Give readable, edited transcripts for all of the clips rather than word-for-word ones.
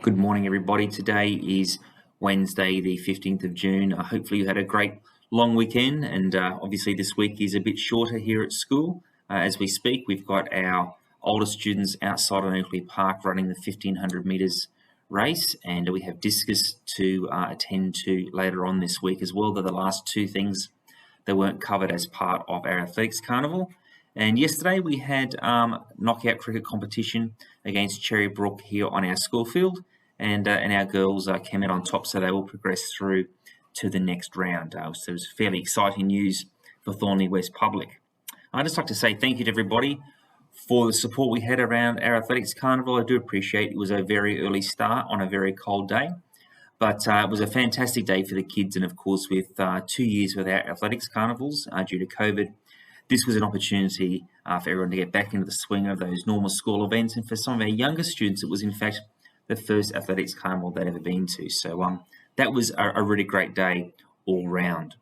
Good morning, everybody. Today is Wednesday, the 15th of June. Hopefully you had a great long weekend, and obviously this week is a bit shorter here at school. As we speak, we've got our older students outside on Oakley Park running the 1500 metres race, and we have discus to attend to later on this week as well. They're the last two things that weren't covered as part of our athletics carnival. And yesterday we had knockout cricket competition against Cherrybrook here on our school field, and our girls came out on top, so they will progress through to the next round. So it was fairly exciting news for Thornley West Public. I'd just like to say thank you to everybody for the support we had around our athletics carnival. I do appreciate it was a very early start on a very cold day, but it was a fantastic day for the kids, and of course with 2 years without athletics carnivals due to COVID, this was an opportunity for everyone to get back into the swing of those normal school events, and for some of our younger students it was in fact the first athletics carnival they'd ever been to. So that was a really great day all round.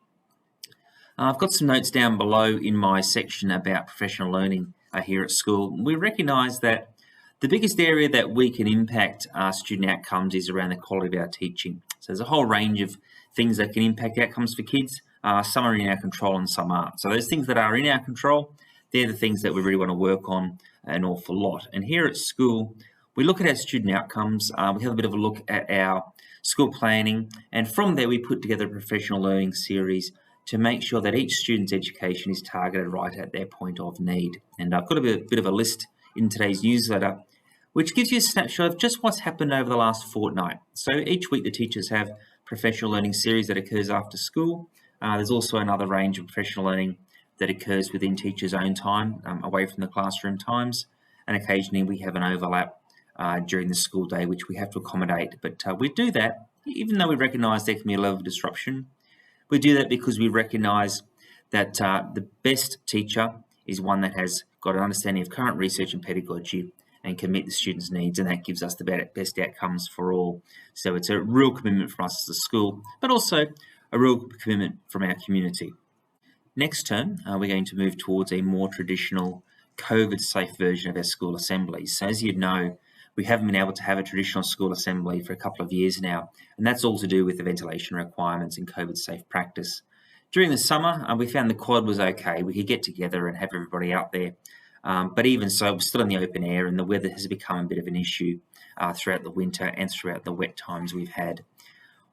I've got some notes down below in my section about professional learning here at school. We recognise that the biggest area that we can impact our student outcomes is around the quality of our teaching. So there's a whole range of things that can impact outcomes for kids. Some are in our control and some aren't. So those things that are in our control, they're the things that we really want to work on an awful lot. And here at school, we look at our student outcomes. We have a bit of a look at our school planning, and from there we put together a professional learning series to make sure that each student's education is targeted right at their point of need. And I've got a bit of a list in today's newsletter, which gives you a snapshot of just what's happened over the last fortnight. So each week the teachers have professional learning series that occurs after school. There's also another range of professional learning that occurs within teachers' own time, away from the classroom times, and occasionally we have an overlap during the school day, which we have to accommodate. But we do that, even though we recognise there can be a level of disruption. We do that because we recognise that the best teacher is one that has got an understanding of current research and pedagogy and can meet the students' needs, and that gives us the best outcomes for all. So it's a real commitment from us as a school, but also a real commitment from our community. Next term, we're going to move towards a more traditional COVID-safe version of our school assemblies. So as you know, we haven't been able to have a traditional school assembly for a couple of years now, and that's all to do with the ventilation requirements and COVID-safe practice. During the summer, we found the quad was okay. We could get together and have everybody out there, but even so, we're still in the open air, and the weather has become a bit of an issue throughout the winter and throughout the wet times we've had.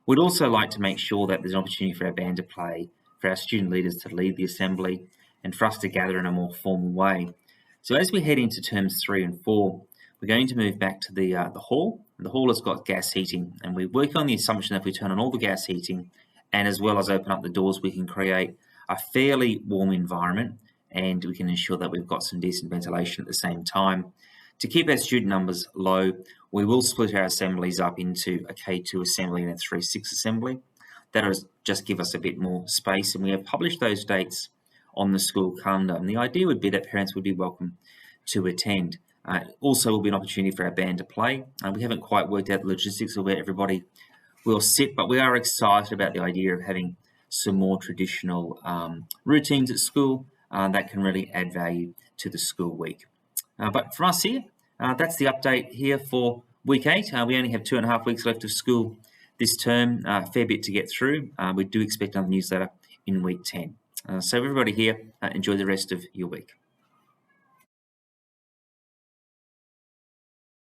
We'd also like to make sure that there's an opportunity for our band to play, for our student leaders to lead the assembly, and for us to gather in a more formal way. So as we head into terms 3 and 4, we're going to move back to the hall. The hall has got gas heating, and we work on the assumption that if we turn on all the gas heating and as well as open up the doors, we can create a fairly warm environment, and we can ensure that we've got some decent ventilation at the same time. To keep our student numbers low, we will split our assemblies up into a K2 assembly and a 3-6 assembly. That'll just give us a bit more space, and we have published those dates on the school calendar. And the idea would be that parents would be welcome to attend. Also will be an opportunity for our band to play. We haven't quite worked out the logistics of where everybody will sit, but we are excited about the idea of having some more traditional routines at school that can really add value to the school week. But for us here, that's the update here for week 8. We only have 2.5 weeks left of school this term, a fair bit to get through. We do expect another newsletter in week 10. So everybody here, enjoy the rest of your week.